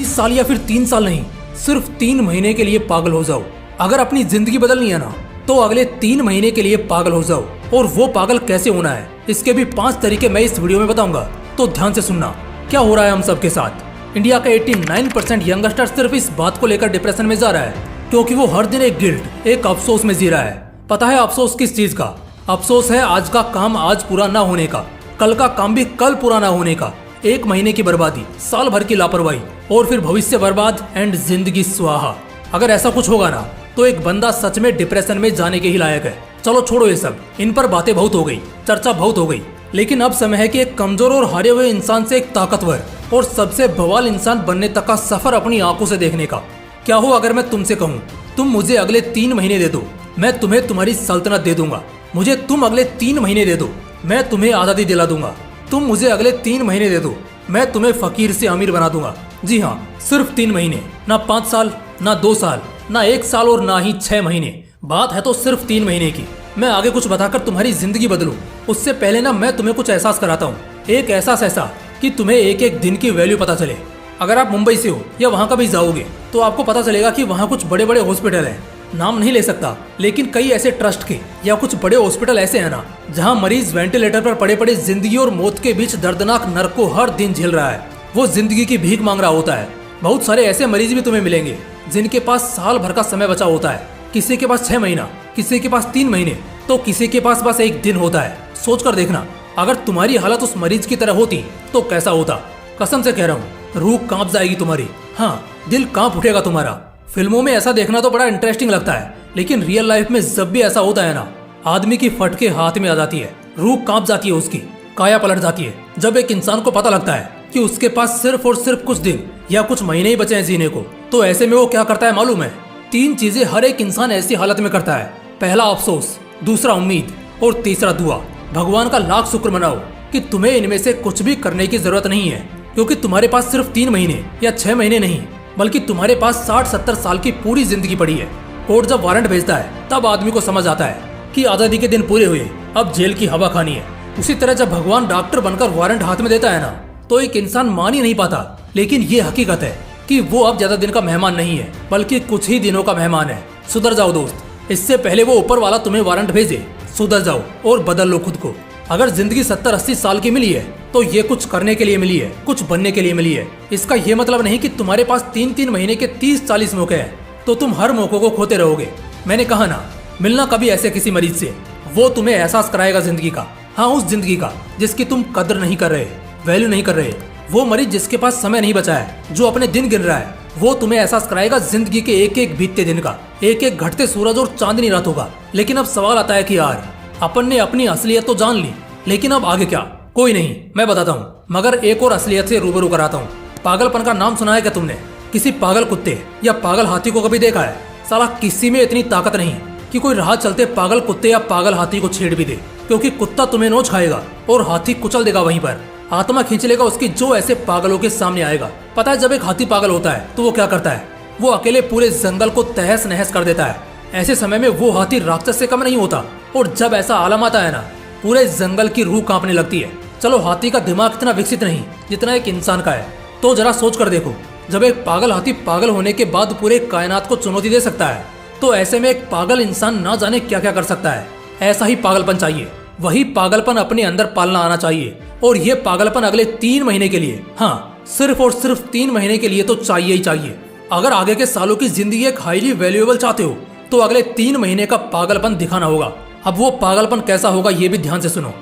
30 साल या फिर 3 साल नहीं, सिर्फ 3 महीने के लिए पागल हो जाओ। अगर अपनी जिंदगी बदलनी है ना, तो अगले 3 महीने के लिए पागल हो जाओ। और वो पागल कैसे होना है, इसके भी 5 तरीके मैं इस वीडियो में बताऊंगा, तो ध्यान से सुनना। क्या हो रहा है हम सबके साथ? इंडिया का 89% यंगस्टर सिर्फ इस बात को लेकर डिप्रेशन में जा रहा है क्योंकि वो हर दिन एक गिल्ट, एक अफसोस में जी रहा है। पता है अफसोस किस चीज का? अफसोस है आज का काम आज पूरा ना होने का, कल का काम भी कल पूरा ना होने का, 1 महीने की बर्बादी, साल भर की लापरवाही और फिर भविष्य बर्बाद एंड जिंदगी स्वाहा। अगर ऐसा कुछ होगा ना, तो एक बंदा सच में डिप्रेशन में जाने के ही लायक है। चलो छोड़ो ये सब, इन पर बातें बहुत हो गई, चर्चा बहुत हो गई, लेकिन अब समय है कि एक कमजोर और हारे हुए इंसान से एक ताकतवर और सबसे बवाल इंसान बनने तक का सफर अपनी आंखों से देखने का। क्या हो अगर मैं तुमसे कहूँ, तुम मुझे अगले 3 महीने दे दो, मैं तुम्हें तुम्हारी सल्तनत दे दूंगा। मुझे तुम अगले 3 महीने दे दो, मैं तुम्हें आज़ादी दिला दूंगा। तुम मुझे अगले 3 महीने दे दो, मैं तुम्हें फकीर से अमीर बना दूंगा। जी हाँ, सिर्फ 3 महीने, ना 5 साल, ना 2 साल, ना 1 साल और ना ही 6 महीने। बात है तो सिर्फ 3 महीने की। मैं आगे कुछ बताकर तुम्हारी जिंदगी बदलूं, उससे पहले ना मैं तुम्हें कुछ एहसास कराता हूँ। एक एहसास ऐसा कि तुम्हें एक एक दिन की वैल्यू पता चले। अगर आप मुंबई से हो या वहाँ कभी जाओगे, तो आपको पता चलेगा कि वहाँ कुछ बड़े बड़े हॉस्पिटल हैं। नाम नहीं ले सकता, लेकिन कई ऐसे ट्रस्ट के या कुछ बड़े हॉस्पिटल ऐसे हैं ना, जहाँ मरीज वेंटिलेटर पर पड़े पड़े जिंदगी और मौत के बीच दर्दनाक नर्क को हर दिन झेल रहा है। वो जिंदगी की भीख मांग रहा होता है। बहुत सारे ऐसे मरीज भी तुम्हें मिलेंगे जिनके पास साल भर का समय बचा होता है। किसी के पास 6 महीना, किसी के पास 3 महीने, तो किसी के पास बस 1 दिन होता है। सोच कर देखना, अगर तुम्हारी हालत उस मरीज की तरह होती तो कैसा होता। कसम से कह रहा हूँ, रूह कांप जाएगी तुम्हारी। हाँ, दिल कांप उठेगा तुम्हारा। फिल्मों में ऐसा देखना तो बड़ा इंटरेस्टिंग लगता है, लेकिन रियल लाइफ में जब भी ऐसा होता है ना, आदमी की फटके हाथ में आ जाती है, रूह कांप जाती है, उसकी काया पलट जाती है। जब एक इंसान को पता लगता है कि उसके पास सिर्फ और सिर्फ कुछ दिन या कुछ महीने ही बचे हैं जीने को, तो ऐसे में वो क्या करता है मालूम है? 3 चीजें हर एक इंसान ऐसी हालत में करता है। पहला अफसोस, दूसरा उम्मीद और तीसरा दुआ। भगवान का लाख शुक्र मनाओ कि तुम्हें इनमें से कुछ भी करने की जरूरत नहीं है, क्योंकि तुम्हारे पास सिर्फ 3 महीने या 6 महीने नहीं, बल्कि तुम्हारे पास 60-70 साल की पूरी जिंदगी पड़ी है। कोर्ट जब वारंट भेजता है, तब आदमी को समझ आता है कि आजादी के दिन पूरे हुए, अब जेल की हवा खानी है। उसी तरह जब भगवान डॉक्टर बनकर वारंट हाथ में देता है ना, तो एक इंसान मान ही नहीं पाता, लेकिन ये हकीकत है कि वो अब ज्यादा दिन का मेहमान नहीं है, बल्कि कुछ ही दिनों का मेहमान है। सुधर जाओ दोस्त, इससे पहले वो ऊपर वाला तुम्हें वारंट भेजे। सुधर जाओ और बदल लो खुद को। अगर जिंदगी 70-80 साल की मिली है, तो ये कुछ करने के लिए मिली है, कुछ बनने के लिए मिली है। इसका ये मतलब नहीं कि तुम्हारे पास 3-3 महीने के 30-40 मौके हैं, तो तुम हर मौकों को खोते रहोगे। मैंने कहा ना, मिलना कभी ऐसे किसी मरीज से, वो तुम्हें एहसास कराएगा जिंदगी का। हाँ, उस जिंदगी का जिसकी तुम कदर नहीं कर रहे, वैल्यू नहीं कर रहे। वो मरीज जिसके पास समय नहीं बचा है, जो अपने दिन गिन रहा है, वो तुम्हें एहसास कराएगा जिंदगी के एक एक बीतते दिन का, एक एक घटते सूरज और चांदनी रात होगा। लेकिन अब सवाल आता है कि यार, अपन ने अपनी असलियत तो जान ली, लेकिन अब आगे क्या? कोई नहीं, मैं बताता हूँ, मगर एक और असलियत से रूबरू कराता हूँ। पागलपन का नाम सुना है क्या तुमने? किसी पागल कुत्ते या पागल हाथी को कभी देखा है? साला किसी में इतनी ताकत नहीं कि कोई राह चलते पागल कुत्ते या पागल हाथी को छेड़ भी दे, क्योंकि कुत्ता तुम्हें नोच खाएगा और हाथी कुचल देगा वहीं पर। आत्मा खींच लेगा उसकी जो ऐसे पागलों के सामने आएगा। पता है जब एक हाथी पागल होता है तो वो क्या करता है? वो अकेले पूरे जंगल को तहस नहस कर देता है। ऐसे समय में वो हाथी राक्षस से कम नहीं होता, और जब ऐसा आलम आता है ना, पूरे जंगल की रूह कांपने लगती है। चलो, हाथी का दिमाग इतना विकसित नहीं जितना एक इंसान का है, तो जरा सोच कर देखो, जब एक पागल हाथी पागल होने के बाद पूरे कायनात को चुनौती दे सकता है, तो ऐसे में एक पागल इंसान ना जाने क्या क्या कर सकता है। ऐसा ही पागलपन चाहिए, वही पागलपन अपने अंदर पालना आना चाहिए। और ये पागलपन अगले 3 महीने के लिए, हाँ, सिर्फ और सिर्फ 3 महीने के लिए तो चाहिए ही चाहिए। अगर आगे के सालों की जिंदगी एक हाईली वैल्यूएबल चाहते हो, तो अगले 3 महीने का पागलपन दिखाना होगा। अब वो पागलपन कैसा होगा ये भी ध्यान से सुनो।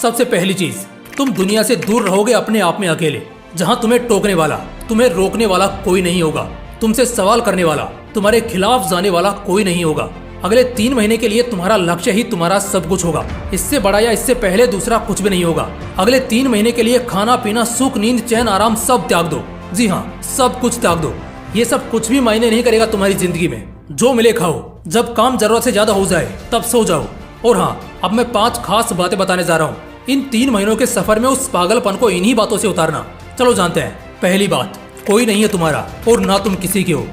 सबसे पहली चीज, तुम दुनिया से दूर रहोगे अपने आप में अकेले, जहाँ तुम्हें टोकने वाला, तुम्हें रोकने वाला कोई नहीं होगा, तुमसे सवाल करने वाला, तुम्हारे खिलाफ जाने वाला कोई नहीं होगा। अगले 3 महीने के लिए तुम्हारा लक्ष्य ही तुम्हारा सब कुछ होगा। इससे बड़ा या इससे पहले दूसरा कुछ भी नहीं होगा। अगले 3 महीने के लिए खाना पीना, सुख, नींद, चैन, आराम सब त्याग दो। जी हाँ, सब कुछ त्याग दो। ये सब कुछ भी मायने नहीं करेगा तुम्हारी जिंदगी में। जो मिले खाओ, जब काम जरूरत से ज्यादा हो जाए तब सो जाओ। और हाँ, अब मैं 5 खास बातें बताने जा रहा हूँ। इन 3 महीनों के सफर में उस पागलपन को इन्हीं बातों से उतारना। चलो जानते हैं। पहली बात, कोई नहीं है तुम्हारा और ना तुम किसी के हो।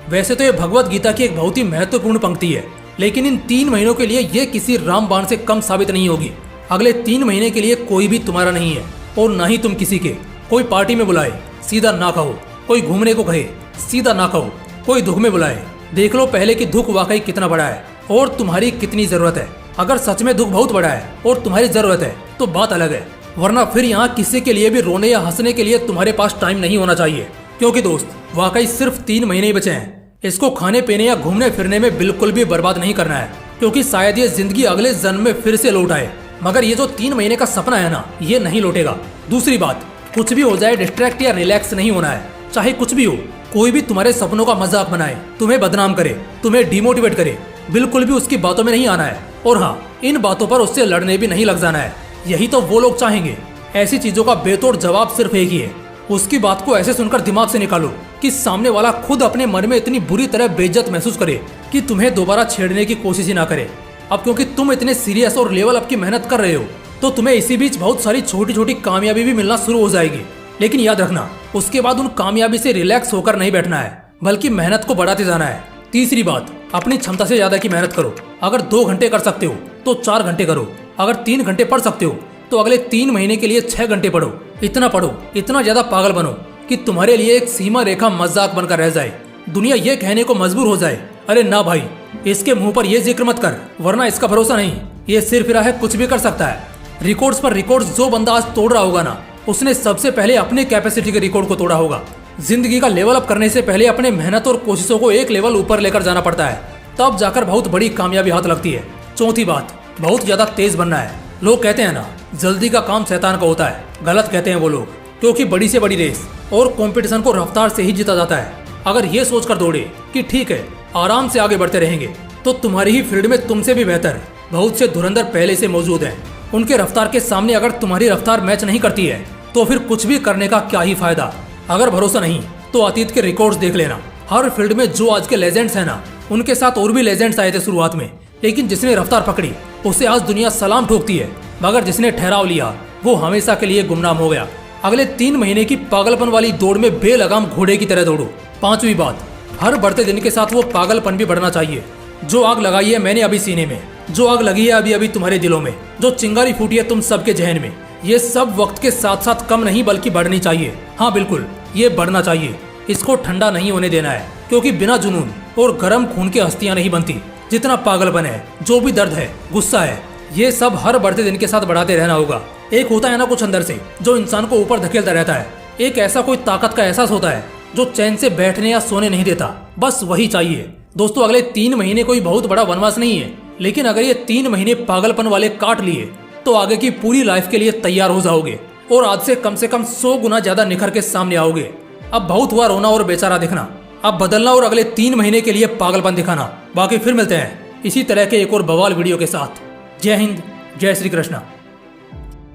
वैसे तो ये भगवत गीता की एक बहुत ही महत्वपूर्ण पंक्ति है, लेकिन इन 3 महीनों के लिए ये किसी रामबाण से कम साबित नहीं होगी। अगले 3 महीने के लिए कोई भी तुम्हारा नहीं है और ना ही तुम किसी के। कोई पार्टी में बुलाए सीधा ना कहो, कोई घूमने को कहे सीधा ना कहो, कोई दुख में बुलाए देख लो पहले कि दुख वाकई कितना बड़ा है और तुम्हारी कितनी जरूरत है। अगर सच में दुख बहुत बड़ा है और तुम्हारी जरूरत है तो बात अलग है, वरना फिर यहाँ किसी के लिए भी रोने या हंसने के लिए तुम्हारे पास टाइम नहीं होना चाहिए। क्योंकि दोस्त वाकई सिर्फ 3 महीने ही बचे हैं। इसको खाने पीने या घूमने फिरने में बिल्कुल भी बर्बाद नहीं करना है, क्योंकि शायद ये जिंदगी अगले जन्म में फिर से लौट आए, मगर ये जो 3 महीने का सपना है ना, ये नहीं लौटेगा। दूसरी बात, कुछ भी हो जाए डिस्ट्रैक्ट या रिलैक्स नहीं होना है। चाहे कुछ भी हो, कोई भी तुम्हारे सपनों का मजाक बनाए, तुम्हें बदनाम करे, तुम्हें डिमोटिवेट करे, बिल्कुल भी उसकी बातों में नहीं आना है। और हाँ, इन बातों पर उससे लड़ने भी नहीं लग जाना है। यही तो वो लोग चाहेंगे। ऐसी चीजों का बेतोड़ जवाब सिर्फ एक ही है, उसकी बात को ऐसे सुनकर दिमाग से निकालो कि सामने वाला खुद अपने मन में इतनी बुरी तरह बेइज्जत महसूस करे कि तुम्हें दोबारा छेड़ने की कोशिश ही ना करे। अब क्योंकि तुम इतने सीरियस और लेवल अप की मेहनत कर रहे हो, तो तुम्हें इसी बीच बहुत सारी छोटी छोटी कामयाबी भी मिलना शुरू हो जाएगी। लेकिन याद रखना, उसके बाद उन कामयाबी से रिलैक्स होकर नहीं बैठना है, बल्कि मेहनत को बढ़ाते जाना है। तीसरी बात, अपनी क्षमता से ज्यादा की मेहनत करो। अगर 2 घंटे कर सकते हो तो 4 घंटे करो। अगर 3 घंटे पढ़ सकते हो तो अगले 3 महीने के लिए 6 घंटे पढ़ो। इतना पढ़ो, इतना ज्यादा पागल बनो कि तुम्हारे लिए एक सीमा रेखा मजाक बनकर रह जाए। दुनिया ये कहने को मजबूर हो जाए, अरे ना भाई, इसके मुंह पर ये जिक्र मत कर, वरना इसका भरोसा नहीं, ये सिर फिरा है, कुछ भी कर सकता है। रिकॉर्ड्स पर रिकॉर्ड्स जो बंदा आज तोड़ रहा होगा ना, उसने सबसे पहले अपने कैपेसिटी के रिकॉर्ड को तोड़ा होगा। जिंदगी का लेवल अप करने से पहले अपने मेहनत और कोशिशों को एक लेवल ऊपर लेकर जाना पड़ता है, तब जाकर बहुत बड़ी कामयाबी हाथ लगती है। चौथी बात, बहुत ज्यादा तेज बनना है। लोग कहते हैं ना, जल्दी का काम शैतान का होता है। गलत कहते हैं वो लोग, क्योंकि बड़ी से बड़ी रेस और कंपटीशन को रफ्तार से ही जीता जाता है। अगर ये सोचकर दौड़े कि ठीक है, आराम से आगे बढ़ते रहेंगे, तो तुम्हारी ही फील्ड में तुमसे भी बेहतर बहुत से धुरंधर पहले से मौजूद हैं। उनके रफ्तार के सामने अगर तुम्हारी रफ्तार मैच नहीं करती है, तो फिर कुछ भी करने का क्या ही फायदा। अगर भरोसा नहीं तो अतीत के रिकॉर्ड्स देख लेना। हर फील्ड में जो आज के लेजेंड्स हैं ना, उनके साथ और भी लेजेंड्स आए थे शुरुआत में, लेकिन जिसने रफ्तार पकड़ी उसे आज दुनिया सलाम ठोकती है, मगर जिसने ठहराव लिया वो हमेशा के लिए गुमनाम हो गया। अगले 3 महीने की पागलपन वाली दौड़ में बेलगाम घोड़े की तरह दौड़ो। 5वीं बात, हर बढ़ते दिन के साथ वो पागलपन भी बढ़ना चाहिए। जो आग लगाई है मैंने अभी सीने में, जो आग लगी है अभी अभी तुम्हारे दिलों में, जो चिंगारी फूटी है तुम सबके जहन में, ये सब वक्त के साथ साथ कम नहीं बल्कि बढ़नी चाहिए। हाँ बिल्कुल, ये बढ़ना चाहिए। इसको ठंडा नहीं होने देना है, क्योंकि बिना जुनून और गर्म खून की हस्तियां नहीं बनती। जितना पागलपन है, जो भी दर्द है, गुस्सा है, ये सब हर बढ़ते दिन के साथ बढ़ाते रहना होगा। एक होता है ना कुछ अंदर से जो इंसान को ऊपर धकेलता रहता है। एक ऐसा कोई ताकत का एहसास होता है जो चैन से बैठने या सोने नहीं देता। बस वही चाहिए। दोस्तों, अगले 3 महीने कोई बहुत बड़ा वनवास नहीं है, लेकिन अगर ये 3 महीने पागलपन वाले काट लिए तो आगे की पूरी लाइफ के लिए तैयार हो जाओगे और आज से कम 100 गुना ज्यादा निखर के सामने आओगे। अब बहुत हुआ रोना और बेचारा दिखना, अब बदलना और अगले 3 महीने के लिए पागलपन दिखाना। बाकी फिर मिलते हैं इसी तरह के एक और बवाल वीडियो के साथ। जय हिंद, जय श्री कृष्णा।